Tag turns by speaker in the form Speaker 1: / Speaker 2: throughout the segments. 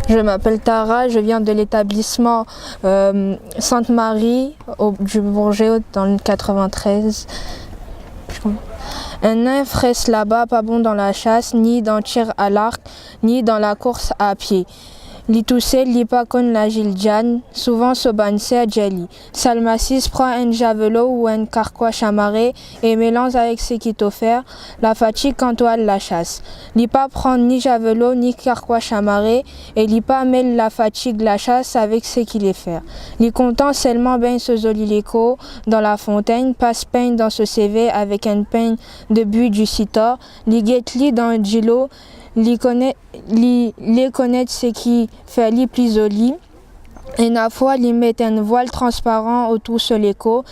Speaker 1: Je m'appelle Tara, je viens de l'établissement Sainte-Marie du Bourget dans le 93. Un nymphe reste là-bas, pas bon dans la chasse, ni dans le tir à l'arc, ni dans la course à pied. Li toussé, li pas con la giljan, souvent sobanse à jelly. Salmacis prend un javelot ou un carquois chamarré et mélange avec ce qui t'offert, la fatigue quand toi la chasse. Li pas prend ni javelot ni carquois chamarré et li pas mêle la fatigue la chasse avec ce qu'il est faire. Li content seulement ben ce joli l'écho dans la fontaine, passe peigne dans ce CV avec un peigne de but du citor, li guette li dans le gilo, les connaître ce qui fait les plus joli. Et na fois, ils mettent un voile transparent autour sur l'écho.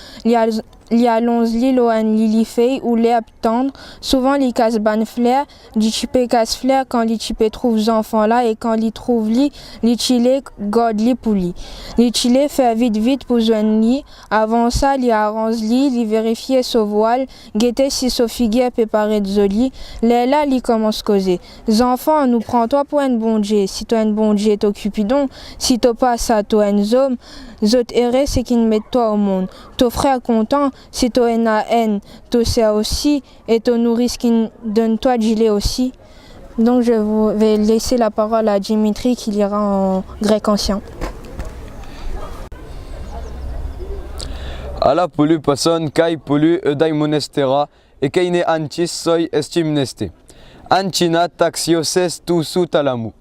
Speaker 1: Ils allongent l'île ou un lili feuille ou les tendre. Souvent, les casse ban flair, les chipé casse flair quand les chipé trouvent les enfants là et quand ils trouvent les chilé god li pour li. Les chilé fait vite pour joindre li. Avant ça, ils arrangent li, ils vérifient ce voile, guetter si ce figuier préparé de joli. Les là, ils commencent à causer. Les enfants, nous prends toi pour un bon Dieu. Si toi un bon Dieu, t'occupes donc. Si t'as pas ça, toi un homme. Zot erré, c'est qu'ils mettent toi au monde. Ton frère content, si toi en haine, toi c'est aussi, et ton nourrice qui donne toi de gilet aussi. Donc je vais laisser la parole à Dimitri qui lira en grec ancien.
Speaker 2: Ala polu pason kai polu eudai monestera et kaine antis soi estimneste. Antina taxioses tu su talamu.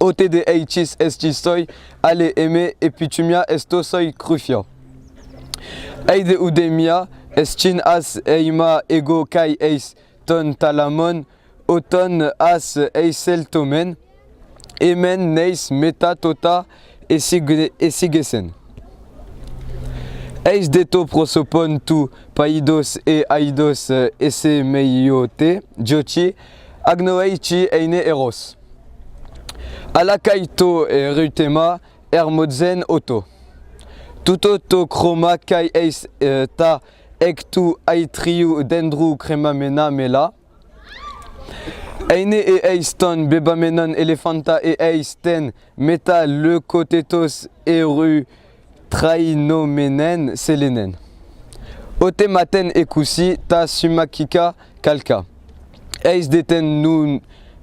Speaker 2: Ote de eichis estis soi ale eme epitumia esto soi crufia. Eide udemia estin as eima ego kai eis ton talamon oton as eisel tomen emen neis meta tota esigesen. Eis deto prosopon tu paidos e aidos ese meiote diochi agnoeichi eine eros. Alakaito e rutema ermodzen oto. Tutoto chroma kai eis ta ektu aitriu dendru cremamena mela. Eine e eis ton bebamenon elephanta e eis ten meta leucotetos eru trainomenen selenen. Ote maten ekusi ta sumakika kalka. Eis deten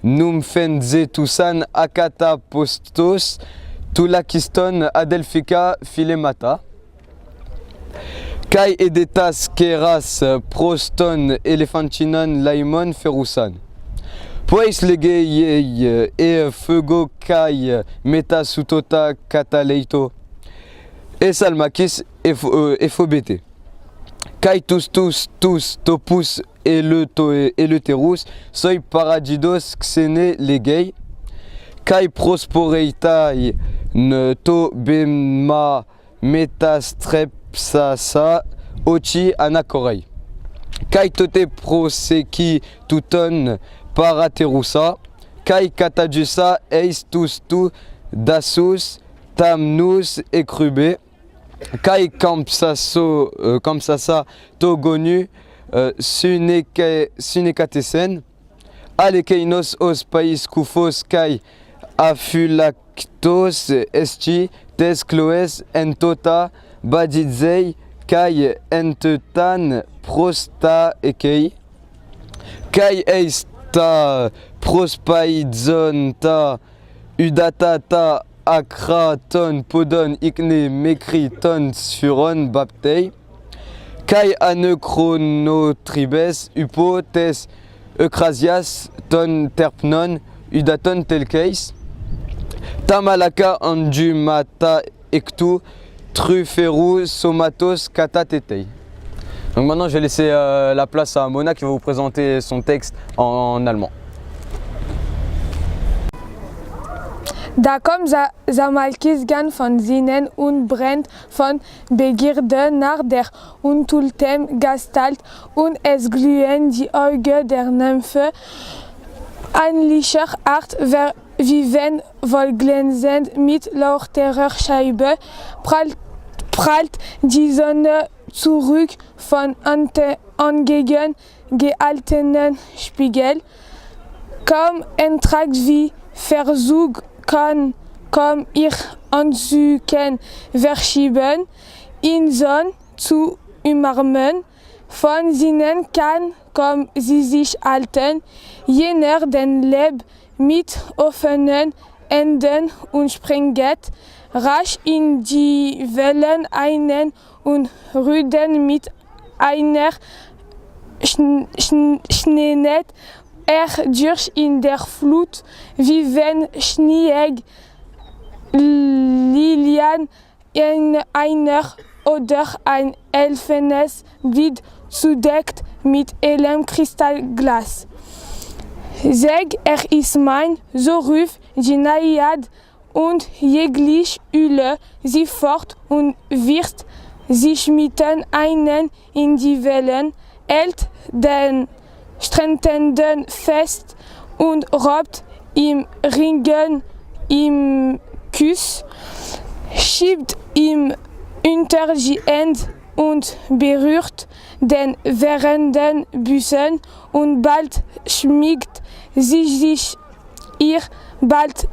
Speaker 2: num fenze tusan akata postos tulakiston adelphika filemata. Kai edetas keras proston elephantinon laimon ferusan. Pois legei e fugo kai meta sutota kataleito. E salmakis efobete. Kai tous topus et le terus soi paradidos xene legei. Kai prosporeitai ne to bema metastrepsasa ochi anakorei. Kai tote proseki tuton paraterusa. Kai katajusa eis tous tu dasus tamnus ekrube. Kai kampsasa togonu sunekatesen. Alekeinos os pais kufos kai afulactos esti tes cloes entota badidzei kai entetan prosta ekei. Kai eista prospaidzon ta udata ta akra ton podon ikne mekri ton suron baptei. Kai anechronotribes upo tes eucrasias ton terpnon udaton telkeis. Tamalaka andumata ectu truferu somatos katatetei. Donc maintenant je vais laisser la place à Mona qui va vous présenter son texte en allemand.
Speaker 3: Da kommt Samalkis gan von Sinnen und brennt von Begierde nach der untulltem Gestalt und es glühen die Augen der Nymphe ähnlicher Art, wie wenn wohlglänzend mit lauterer Scheibe prallt die Sonne zurück von angegen gehaltenen Spiegel. Kaum ein Trakt wie Verzug kann comme ihr Anzügen verschieben, ihn Sohn zu umarmen, von ihnen kann, comme sie sich halten, jener den Leib mit offenen Enden und springet rasch in die Wellen ein und Rüden mit einer Schneenet durch in der Flut, wie wenn Schnee Lilien in einer oder ein elfenes Glied zudeckt mit hellem Kristallglas. Sag, ist mein, so rief die Naiad, und jeglich Hülle sie fort und wirft sich mitten einen in die Wellen, hält den Streitenden fest und robt im Ringen im Kuss, schiebt ihm unter die Hände und berührt den wehrenden Busen, und bald schmiegt sie sich ihr, bald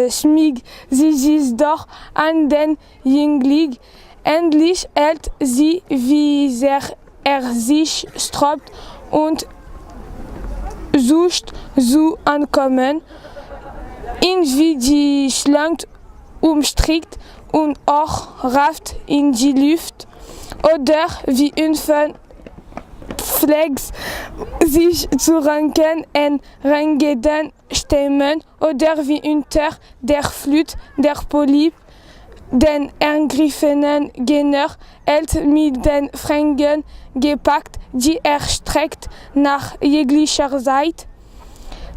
Speaker 3: schmiegt sie sich doch an den Jüngling. Endlich hält sie, wie sehr sich sträubt und sucht zu ankommen, ihn wie die Schlange umstrickt und auch rafft in die Luft, oder wie pflegt sich zu ranken en rangeden Stämmen, oder wie unter der Flut der Polyp den ergriffenen Gegner hält mit den Fängen gepackt, die erstreckt nach jeglicher Seite.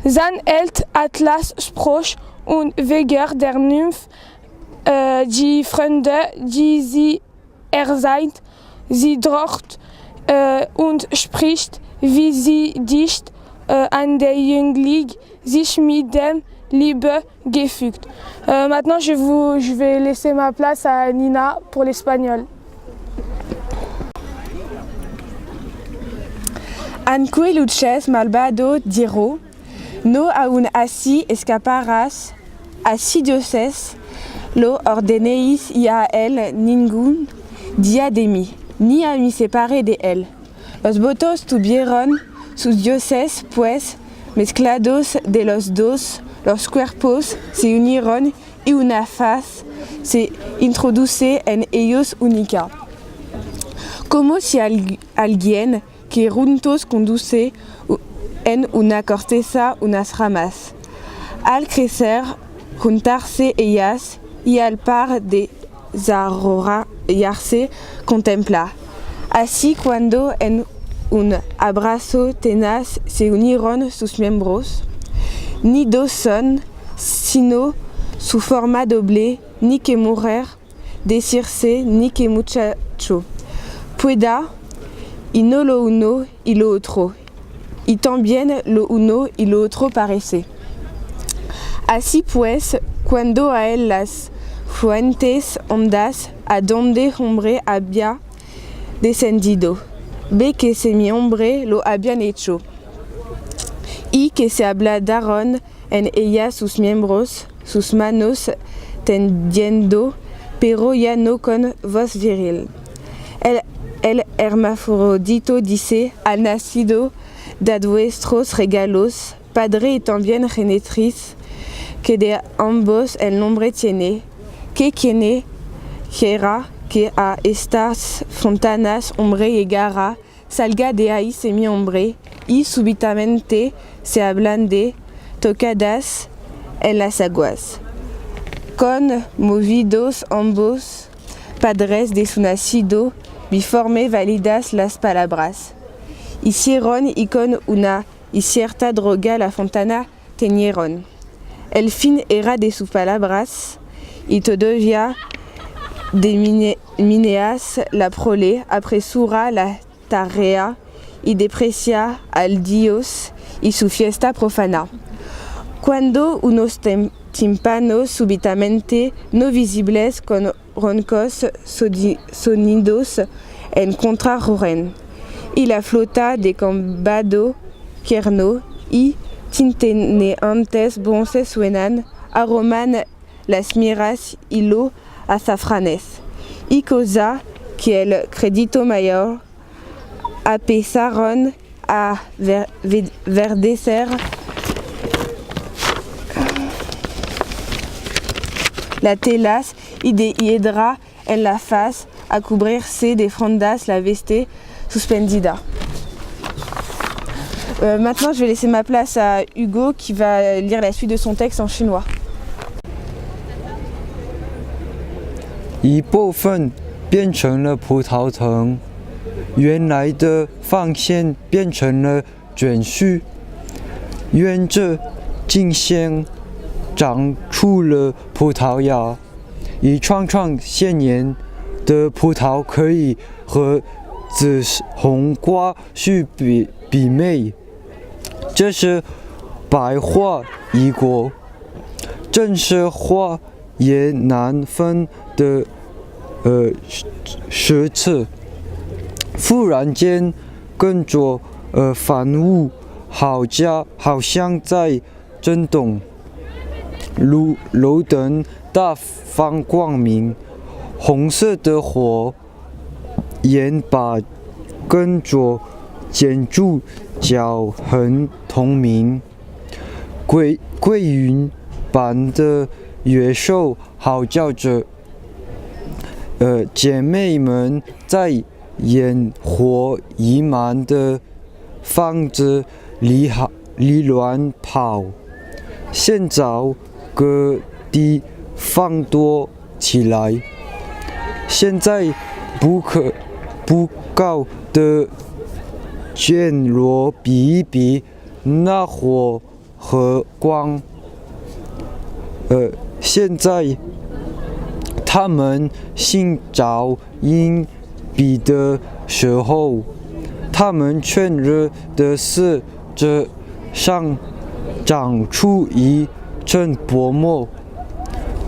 Speaker 3: Dann hält Atlas Spruch und weigert der Nymph die Freunde, die sie erseint. Sie droht und spricht, wie sie dicht an der Jüngling sich mit dem Liebe gefügt. Maintenant, je vais laisser ma place à Nina pour l'espagnol.
Speaker 4: Anque luces malvado diro, no aun assi escaparas, assi dioses, lo ordeneis y a él ningún día de mí, ni a mi separé de él. Los votos tuvieron sus dioses, pues, mezclados de los dos, los cuerpos se unieron y una faz se introduce en ellos única. Como si alguien que juntos conduce en una corteza unas ramas. Al crecer, juntarse ellas y al par de desarrollarse contempla. Así cuando en un abrazo tenaz se unieron sus miembros, ni dos son, sino su forma doble, ni que mujer, decirse, ni que muchacho. Pueda, y no lo uno y lo otro, y también lo uno y lo otro parece. Así pues, cuando a él las fuentes hondas, a donde hombre había descendido, ve que semi hombre lo habían hecho, y que se abladaron en ella sus miembros, sus manos tendiendo, pero ya no con voz viril. El hermafrodito dice, al nacido de vuestros regalos, padre y también genetriz, que de ambos el nombre tiene, que quien quiera que a estas fontanas hombre llegara, salga de ahí semi-hombre, y súbitamente se ablande, tocadas en las aguas. Conmovidos ambos, padres de su nacido, biforme validas las palabras. Hicieron y con una y cierta droga la fontana teñieron. El fin era de sus palabras, y todavía de Mineas la prole apresura la tarea y deprecia al Dios y su fiesta profana. Cuando unos tímpanos súbitamente no visibles con roncos sonidos encontraron, y la flota de combado quierno y tintineantes voces suenan, aroman las miras y lo azafranes. Y cosa que el crédito mayor empezaron a verdecer las telas y de hiedra en la faz a cubrirse de frondas la veste suspendida. Maintenant, je vais laisser ma place à Hugo qui va lire la suite de son texte en chinois.
Speaker 5: 一部分变成了葡萄藤，原来的放线变成了卷絮，沿着茎线长出了葡萄芽，一串串鲜艳的葡萄可以和紫红瓜去媲美。这是百花异果，正是花也难分的时次。忽然间，跟着凡物好像在震动，路灯大放光明，红色的火焰把跟着建筑角痕同明，归云般的乐手嚎叫着，姐妹们在烟火弥漫的房子里乱跑，现在各地放多起来。现在不高的卷落比一比那火和光，现在他们寻找隐蔽的时候，他们全热的是这上长出一层薄膜，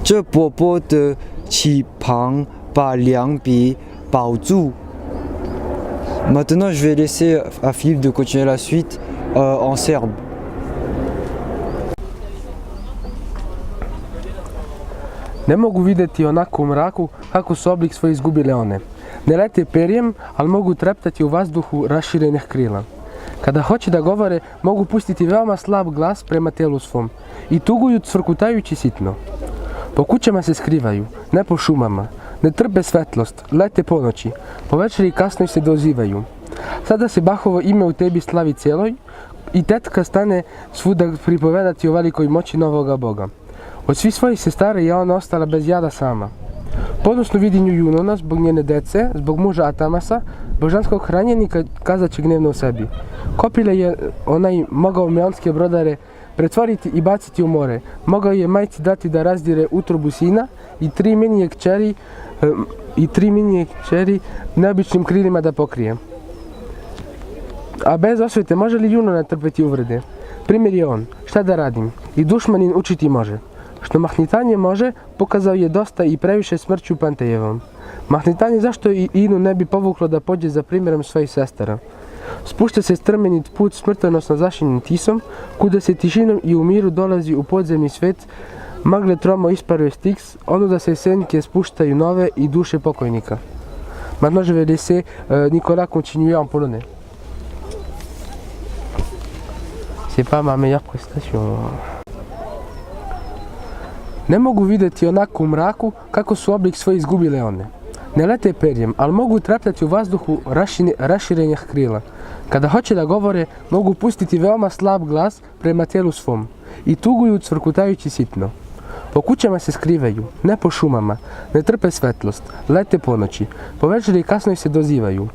Speaker 5: 这薄薄的翅膀把两臂包住。Maintenant, je vais laisser à Philippe de continuer la suite en serbe.
Speaker 6: Ne mogu vidjeti onako u mraku kako su oblik svoj izgubile one. Ne lete perjem, ali mogu treptati u vazduhu raširenih krila. Kada hoće da govore, mogu pustiti veoma slab glas prema telu svom i tuguju cvrkutajući sitno. Po kućama se skrivaju, ne po šumama, ne trpe svetlost, lete ponoći, po večeri kasno se dozivaju. Sada se Bahovo ime u tebi slavi cijeloj i tetka stane svuda pripovedati o velikoj moći novoga Boga. Od svih svojih sestara je ona ostala bez jada sama. Ponosno vidi nju Junona zbog njene dece, zbog muža Atamasa, božanskog hranjenika kazaće gnevno u sebi. Kopile je onaj mogao meonske brodare pretvoriti i baciti u more. Mogao je majci dati da razdire utrobu sina i tri minije kćeri neobičnim krilima da pokrije. A bez osvete može li Junona trpeti uvrede? Primjer je on, šta da radim? I dušmanin učiti može. Što mahnitanje može, pokazao je dosta i previše smrću Pantejevom. Mahnitanje zašto i Inu ne bi povuklo da pođe za primjerom svojih sestara. Spušta se strmenit put smrtonosno zašinjen Tisom, kuda se tišinom i u miru dolazi u podzemni svet, magle tromo isparuje Styx, onuda se senke spuštaju nove i duše pokojnika. Maintenant je vais laisser Nicolas continuer en polonais. C'est pas ma meilleure prestation. Ne mogu vidjeti onako u mraku kako su oblik svoj izgubile one. Ne lete perjem, ali mogu treptati u vazduhu raširenih krila. Kada hoće da govore, mogu pustiti veoma slab glas prema telu svom i tuguju cvrkutajući sitno. Po kućama se skrivaju, ne po šumama, ne trpe svetlost, lete ponoći, po večeri kasno se dozivaju.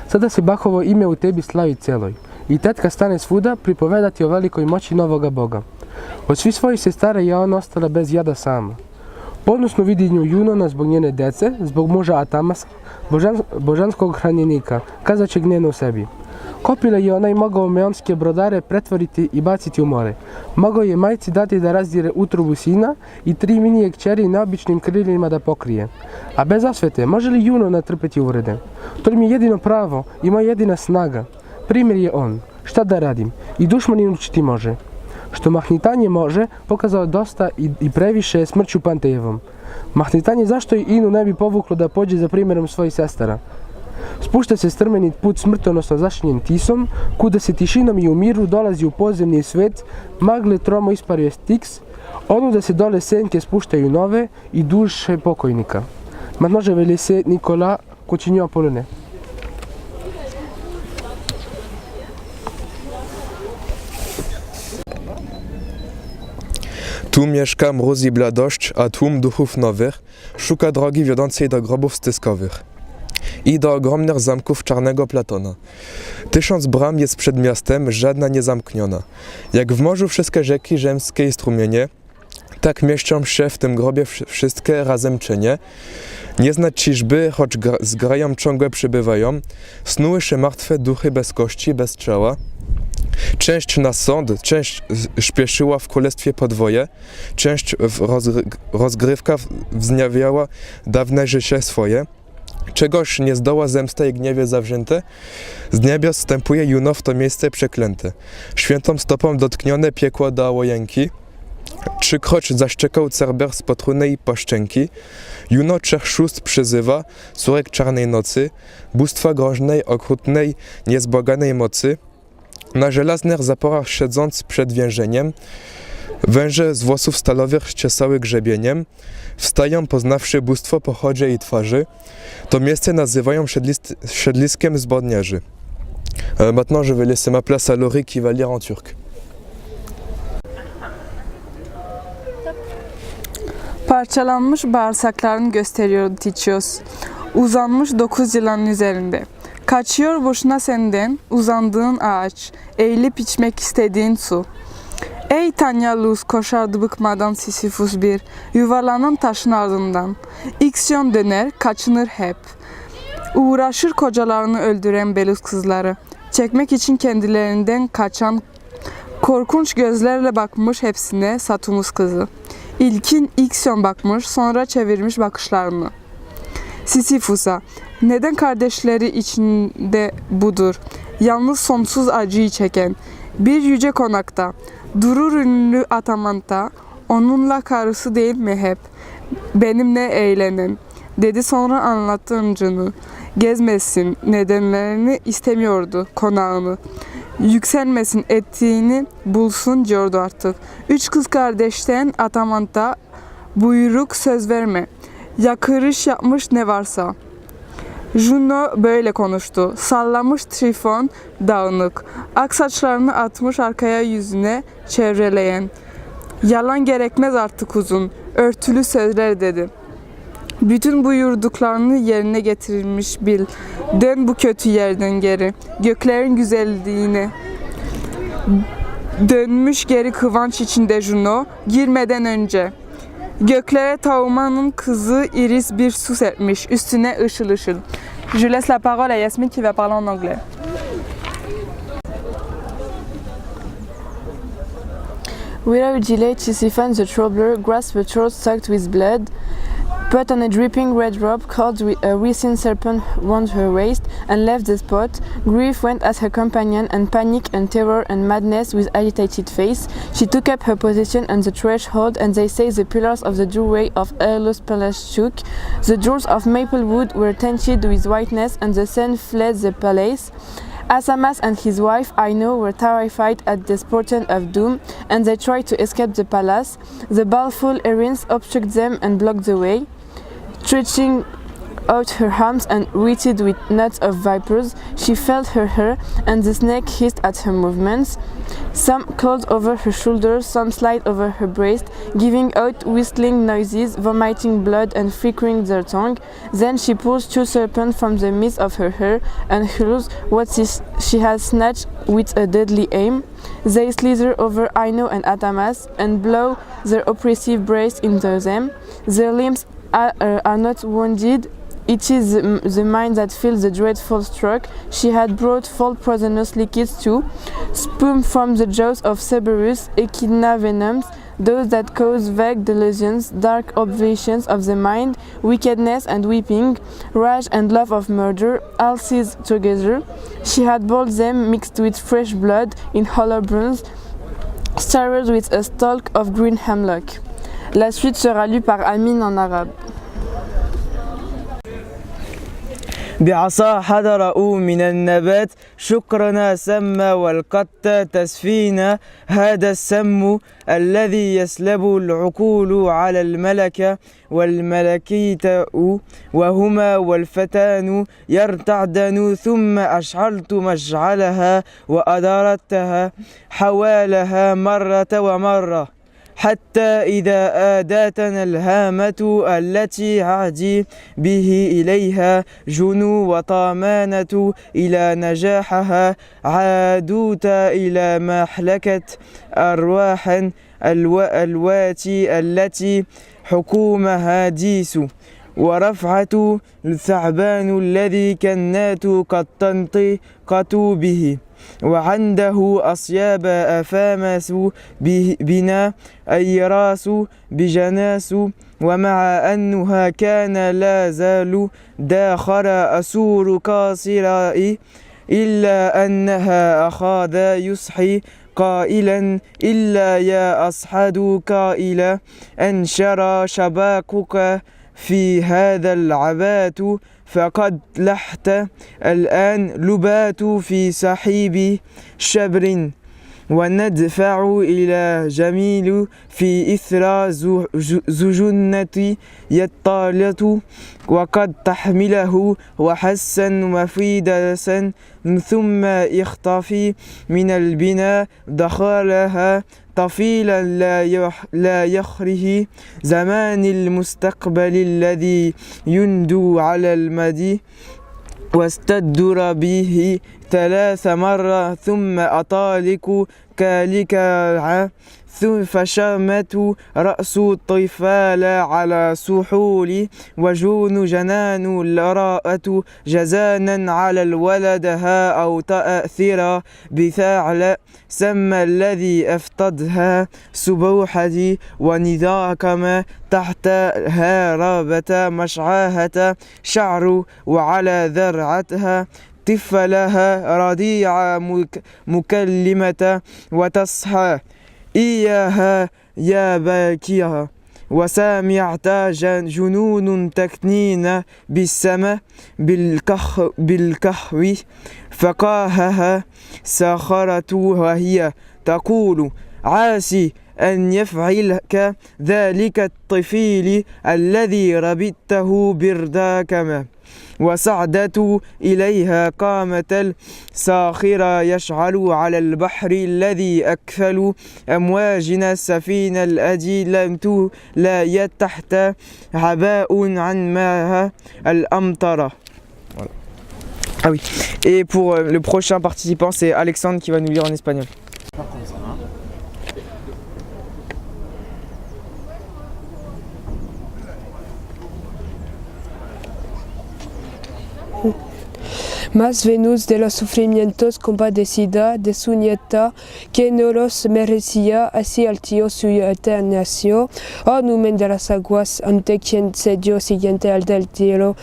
Speaker 6: Sada se Bahovo ime u tebi slavi celoj i tetka stane svuda pripovedati o velikoj moći novoga Boga. Od svih svojih sestara je ona ostala bez jada sama. Ponosno vidi nju Junona zbog njene dece, zbog muža Atamasa, božanskog hranjenika, kazaće gnevno u sebi. Kopile je onaj mogao meonske brodare pretvoriti i baciti u more. Mogao je majci dati da razdire utrobu sina i tri minije kćeri neobičnim krilima da pokrije. A bez osvete, može li Junona trpeti uvrede? To mi je jedino pravo i moja jedina snaga. Primjer je on, šta da radim, i dušmanin učiti može. što mahnitanje može, pokazao je dosta i previše smrću Pantejevom. Mahnitanje zašto i Inu ne bi povuklo da pođe za primjerom svojih sestara. Spušta se strmenit put smrtonosno zašinjen Tisom, kuda se tišinom i u miru dolazi u podzemni svet, magle tromo isparuje Styx, onuda se dole senke spuštaju nove i duše pokojnika. Maintenant je vais laisser Nicolas continuer en polonais.
Speaker 7: Tu mieszka mróz i bladość, a tłum duchów nowych szuka drogi wiodącej do grobów styskowych i do ogromnych zamków czarnego Platona. 1000 bram jest przed miastem, żadna nie zamkniona. Jak w morzu wszystkie rzeki rzymskie i strumienie, tak mieszczą się w tym grobie wszystkie razem czynie. Nie znać ciżby, choć z grają ciągle przybywają, snuły się martwe duchy bez kości, bez ciała. Część na sąd, część śpieszyła w królestwie podwoje, część w rozgrywka wznawiała dawne życie swoje. Czegoś nie zdoła zemsta i gniewie zawzięte, z niebios wstępuje juno w to miejsce przeklęte. Świętą stopą dotknione piekło dało jęki, trzykroć zaszczekał cerber z potrójnej paszczęki. Juno 3 szóst przyzywa, córek czarnej nocy, bóstwa groźnej, okrutnej, niezbłaganej mocy. Na żelaznych zaporach siedząc przed więzieniem, węże z włosów stalowych czesały grzebieniem, wstają poznawszy bóstwo po chodzie i twarzy. To miejsce nazywają siedliskiem zbrodniarzy. Maintenant je vais laisser ma place à Laurie qui va lire en turc.
Speaker 8: Parçalanmış bağırsaklarını gösteriyordu Tichios. Uzanmış 9 yılanın üzerinde. Kaçıyor boşuna senden, uzandığın ağaç, eğilip içmek istediğin su. Ey Tanyalus koşardı bıkmadan Sisyphus bir, yuvarlanan taşın ardından. İksiyon döner, kaçınır hep. Uğraşır kocalarını öldüren Belus kızları. Çekmek için kendilerinden kaçan, korkunç gözlerle bakmış hepsine Satumus kızı. İlkin İksiyon bakmış, sonra çevirmiş bakışlarını. Sisyphus'a, neden kardeşleri içinde budur, yalnız sonsuz acıyı çeken, bir yüce konakta, durur ünlü Atamanta, onunla karısı değil mi hep, benimle eğlenen, dedi sonra anlattı öncünü, gezmesin nedenlerini istemiyordu konağını, yükselmesin ettiğini bulsun diyordu artık. 3 kız kardeşten Atamanta, buyruk söz verme, yakırış yapmış ne varsa. Juno böyle konuştu. Sallamış Trifon dağınık. Ak saçlarını atmış arkaya yüzüne çevreleyen. Yalan gerekmez artık uzun. Örtülü sözler dedi. Bütün buyurduklarını yerine getirilmiş bil. Dön bu kötü yerden geri. Göklerin güzelliğine. Dönmüş geri kıvanç içinde Juno. Girmeden önce. Göklere Tauman'ın kızı Iris bir su serpmiş, üstüne ışıl ışıl. Je laisse la parole à Yasmine qui va parler en anglais.
Speaker 9: Without delay, Tisiphon the troubler grasped the throat soaked with blood, put on a dripping red robe, caught a recent serpent round her waist, and left the spot. Grief went as her companion, and panic and terror and madness with agitated face. She took up her position on the threshold, and they say the pillars of the doorway of Aeolus Palace shook. The doors of maple wood were tinted with whiteness, and the sun fled the palace. Asamas and his wife Aino were terrified at this portent of doom, and they tried to escape the palace. The baleful Erin obstructed them and blocked the way. Stretching out her arms and wreathed with knots of vipers, she felt her hair, and the snake hissed at her movements. Some curled over her shoulders, some slid over her breast, giving out whistling noises, vomiting blood and flickering their tongue. Then she pulls 2 serpents from the midst of her hair and hurls what she has snatched with a deadly aim. They slither over Aino and Atamas and blow their oppressive breaths into them. Their limbs are not wounded. It is the mind that feels the dreadful stroke. She had brought 4 poisonous liquids too, spume from the jaws of Cerberus, echidna venoms, those that cause vague delusions, dark obsessions of the mind, wickedness and weeping, rage and love of murder, all seized together. She had boiled them mixed with fresh blood in hollow bones, starred with a stalk of green hemlock. La suite sera lue par Amine en arabe.
Speaker 10: بعصا حضروا من النبات شكرنا سم والقط تسفينا هذا السم الذي يسلب العقول على الملكة والملكيت وهما والفتان يرتعدن ثم أشعلت مشعلها وأدارتها حوالها مرة ومرة حتى إذا آدتنا الهامة التي عهدي به إليها جنو وطمانة إلى نجاحها عادوت إلى محلكة أرواح الواتي التي حكومها ديس ورفعة الثعبان الذي كنات قد تنطقت به وعنده أصياب أفامس بنا أيراس بجناس ومع أنها كان لا زال داخل أسور قاصراء إلا أنها أخاذ يصحي قائلا إلا يا أصحد قائلا أنشر شباكك في هذا العبات فقد لحت الآن لبات في سحيب شبر وندفع إلى جميل في إثر زجنة يطالة وقد تحمله وحسا مفيدسا ثم يختفي من البناء دخلها طفيلا لا يخره زمان المستقبل الذي يندو على المدي واستدر به 3 مرات ثم أطالق كالكع فشمت رأس الطفال على سحول وجون جنان الراءة جزانا على الولدها أو تأثير بثعل سمى الذي أفتدها سبوحتي ونذاكما تحتها رابة مشعاهة شعر وعلى ذرعتها طفلها رضيع مكلمة وتصحى إياها يا باكيها وسامعت جنون تكنين بالسماء بالكهو فقاهها ساخرت وهي تقول عاسي أن يفعلك ذلك الطفيل الذي ربطته برداكما وصعدت إليها قامة الساخرة يشعل على البحر الذي أكفل أمواجنا السفينة التي لم لا تحت عباء عن ماء الأمطرة. Voilà. Ah oui. Et pour le prochain participant, c'est Alexandre qui va nous lire en espagnol.
Speaker 3: Mas Venus de los sufrimientos compadecida de su nieta, que no los merecía, así altió su eternación, oh numen de las aguas, ante quien se dio siguiente al del cielo,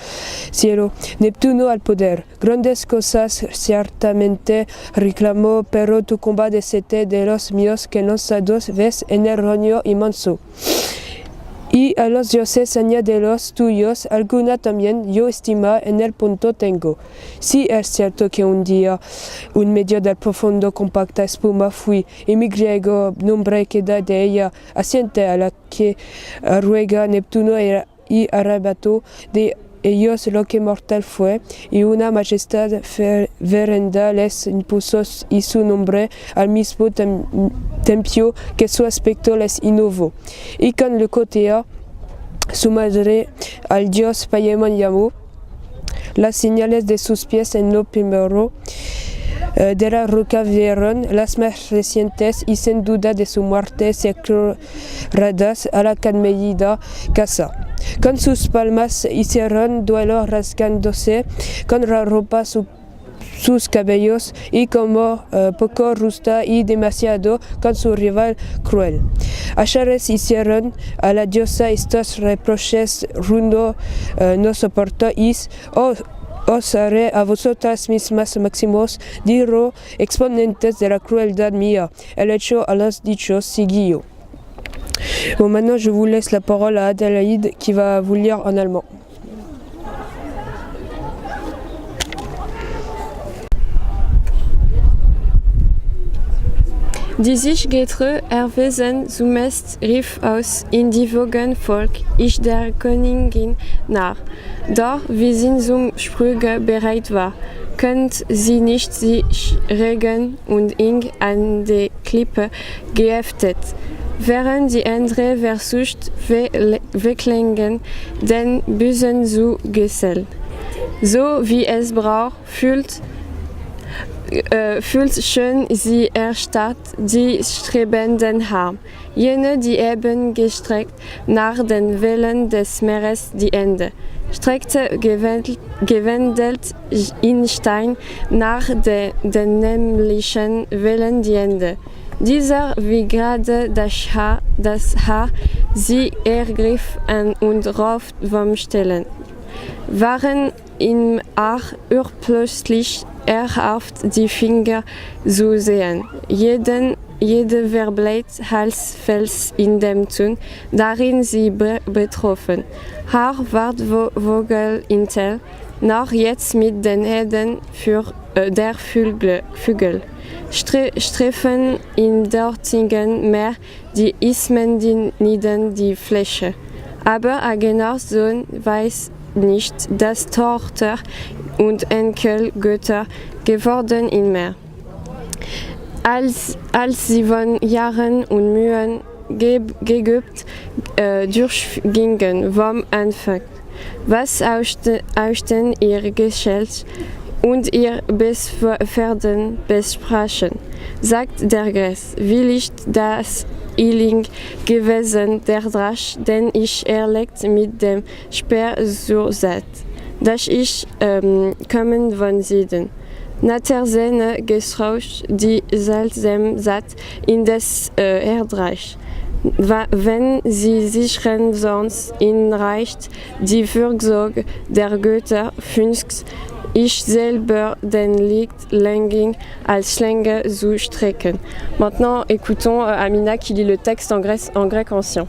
Speaker 3: Neptuno al poder, grandes cosas ciertamente reclamó, pero tu compadecete de los míos, que no dos ves en el roño inmenso. Y a los dioses añade los tuyos, alguna también yo estima en el punto tengo. Si es cierto que un día, un medio del profundo compacta espuma fui, y mi griego nombre queda de ella, asiente a la que ruega Neptuno y arrebató de ellos lo que mortal fue, y una majestad verenda les impuso y su nombre al mismo tempio que su aspecto les innovó. Y con le cotea su madre al dios Paimon llamó, las señales de sus pies en lo primero de la roca vieron las más recientes y sin duda de su muerte secretas a la cadmeída casa. Con sus palmas hicieron duelo rasgándose con la ropa sus cabellos y como poco justa y demasiado con su rival cruel. Achares hicieron a la diosa estos reproches rundo no soportó y
Speaker 11: os re a vosotras mismas maximos diro exponentes de la crueldad mía, el hecho a los dichos siguió. Bon, maintenant je vous laisse la parole à Adélaïde qui va vous lire en allemand.
Speaker 12: Die sich getreue erwiesen zumest rief aus in die Wogenvolk ich der Königin nach. Doch wie sie zum Sprüge bereit war, könnt sie nicht sich regen und ing an die Klippe geheftet. Während die andere versucht, weglenken, den Büsen zu gesellen. So wie es braucht, fühlt schön sie erstarrt die strebenden Arme, jene, die eben gestreckt nach den Wellen des Meeres die Hände, streckte gewendelt in Stein nach den nämlichen Wellen die Hände. Dieser, wie gerade das Haar sie ergriff und rauf vom Stellen, waren im Haar urplötzlich erhaucht die Finger zu sehen. Jede verbleibt Halsfels in dem Tun, darin sie betroffen. Haar ward Vogel intel, noch jetzt mit den Händen für der Flügel. Streifen im dortigen Meer die Ismen nieden die Fläche. Aber Agenors Sohn weiß nicht, dass Tochter und Enkel Götter geworden im Meer. Als sie von Jahren und Mühen geübt durchgingen vom Anfang, was auschten ihr Geschlecht und ihr Besverden besprachen, sagt der Greis, will ich das Illing gewesen, der Drasch, den ich erlegt mit dem Speer zur Saat, dass ich kommen von Süden. Nach der Sehne gestraucht die seltsame Saat in des Erdreich. Wenn sie sichern sonst in reicht die Fürsorge der Götter Funks, ich selber den Licht länging als Schlinge zu strecken. Maintenant, écoutons Amina qui lit le texte en grec ancien.